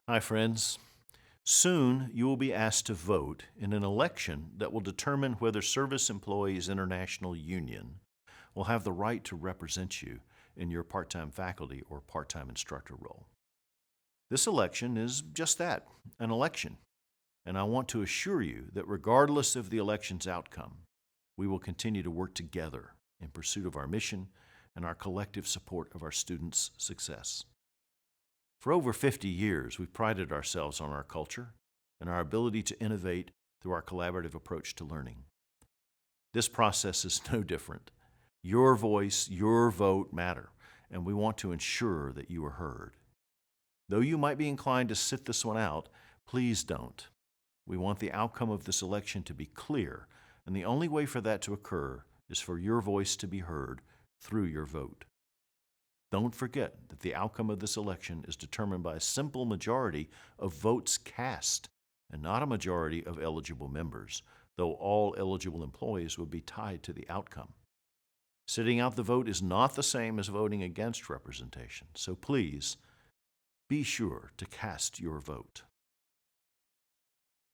Hi, friends. Soon you will be asked to vote in an election that will determine whether Service Employees International Union will have the right to represent you in your part-time faculty or part-time instructor role. This election is just that, an election, and I want to assure you that regardless of the election's outcome, we will continue to work together in pursuit of our mission and our collective support of our students' success. For over 50 years, we've prided ourselves on our culture and our ability to innovate through our collaborative approach to learning. This process is no different. Your voice, your vote matter, and we want to ensure that you are heard. Though you might be inclined to sit this one out, please don't. We want the outcome of this election to be clear, and the only way for that to occur is for your voice to be heard through your vote. Don't forget that the outcome of this election is determined by a simple majority of votes cast and not a majority of eligible members, though all eligible employees would be tied to the outcome. Sitting out the vote is not the same as voting against representation, so please be sure to cast your vote.